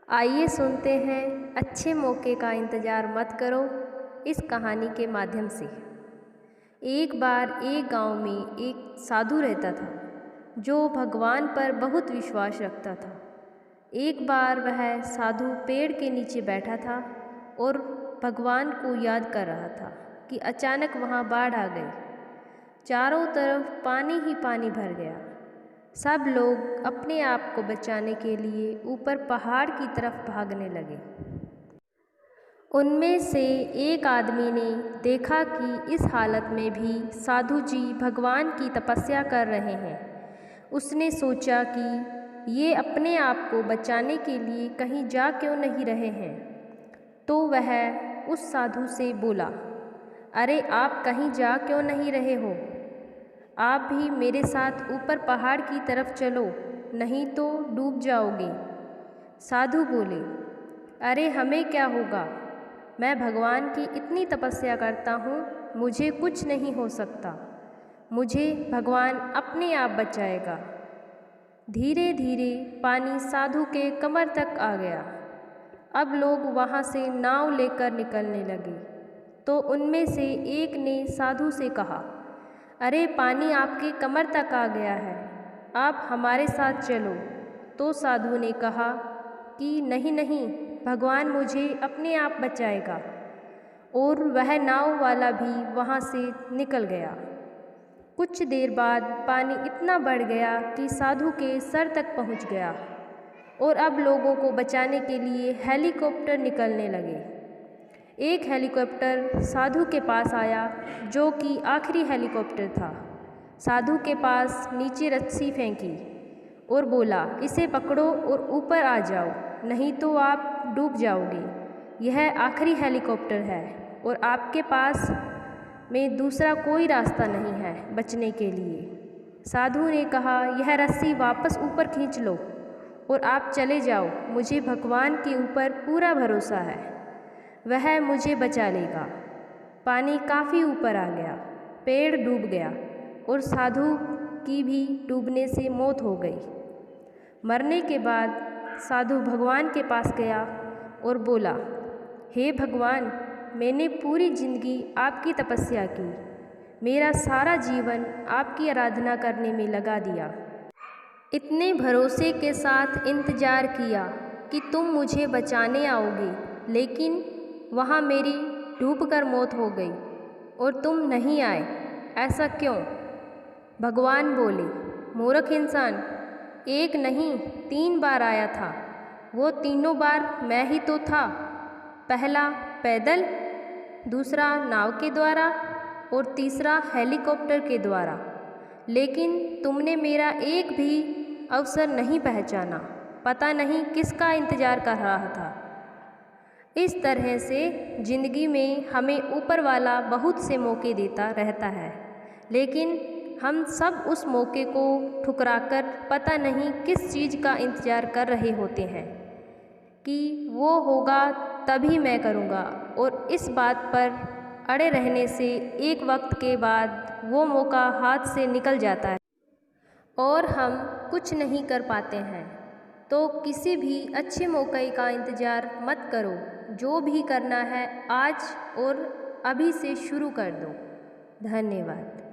आइए सुनते हैं अच्छे मौके का इंतज़ार मत करो इस कहानी के माध्यम से। एक बार एक गांव में एक साधु रहता था जो भगवान पर बहुत विश्वास रखता था। एक बार वह साधु पेड़ के नीचे बैठा था और भगवान को याद कर रहा था कि अचानक वहाँ बाढ़ आ गई। चारों तरफ पानी ही पानी भर गया। सब लोग अपने आप को बचाने के लिए ऊपर पहाड़ की तरफ भागने लगे। उनमें से एक आदमी ने देखा कि इस हालत में भी साधु जी भगवान की तपस्या कर रहे हैं। उसने सोचा कि ये अपने आप को बचाने के लिए कहीं जा क्यों नहीं रहे हैं। तो वह उस साधु से बोला, अरे आप कहीं जा क्यों नहीं रहे हो? आप भी मेरे साथ ऊपर पहाड़ की तरफ चलो, नहीं तो डूब जाओगे। साधु बोले, अरे हमें क्या होगा, मैं भगवान की इतनी तपस्या करता हूँ, मुझे कुछ नहीं हो सकता। मुझे भगवान अपने आप बचाएगा। धीरे धीरे पानी साधु के कमर तक आ गया। अब लोग वहाँ से नाव लेकर निकलने लगे। तो उनमें से एक ने साधु से कहा, अरे पानी आपके कमर तक आ गया है, आप हमारे साथ चलो। तो साधु ने कहा कि नहीं नहीं, भगवान मुझे अपने आप बचाएगा। और वह नाव वाला भी वहाँ से निकल गया। कुछ देर बाद पानी इतना बढ़ गया कि साधु के सर तक पहुँच गया और अब लोगों को बचाने के लिए हेलीकॉप्टर निकलने लगे। एक हेलीकॉप्टर साधु के पास आया जो कि आखिरी हेलीकॉप्टर था। साधु के पास नीचे रस्सी फेंकी और बोला, इसे पकड़ो और ऊपर आ जाओ, नहीं तो आप डूब जाओगे। यह आखिरी हेलीकॉप्टर है और आपके पास में दूसरा कोई रास्ता नहीं है बचने के लिए। साधु ने कहा, यह रस्सी वापस ऊपर खींच लो और आप चले जाओ, मुझे भगवान के ऊपर पूरा भरोसा है, वह मुझे बचा लेगा। पानी काफ़ी ऊपर आ गया, पेड़ डूब गया और साधु की भी डूबने से मौत हो गई। मरने के बाद साधु भगवान के पास गया और बोला, हे भगवान, मैंने पूरी जिंदगी आपकी तपस्या की, मेरा सारा जीवन आपकी आराधना करने में लगा दिया। इतने भरोसे के साथ इंतज़ार किया कि तुम मुझे बचाने आओगे, लेकिन वहाँ मेरी डूबकर मौत हो गई और तुम नहीं आए, ऐसा क्यों? भगवान बोले, मूर्ख इंसान, एक नहीं 3 बार आया था। वो तीनों बार मैं ही तो था। पहला पैदल, दूसरा नाव के द्वारा और तीसरा हेलीकॉप्टर के द्वारा, लेकिन तुमने मेरा एक भी अवसर नहीं पहचाना। पता नहीं किसका इंतज़ार कर रहा था। इस तरह से ज़िंदगी में हमें ऊपर वाला बहुत से मौके देता रहता है, लेकिन हम सब उस मौके को ठुकराकर पता नहीं किस चीज़ का इंतज़ार कर रहे होते हैं कि वो होगा तभी मैं करूँगा, और इस बात पर अड़े रहने से एक वक्त के बाद वो मौका हाथ से निकल जाता है और हम कुछ नहीं कर पाते हैं। तो किसी भी अच्छे मौके का इंतज़ार मत करो, जो भी करना है आज और अभी से शुरू कर दो। धन्यवाद।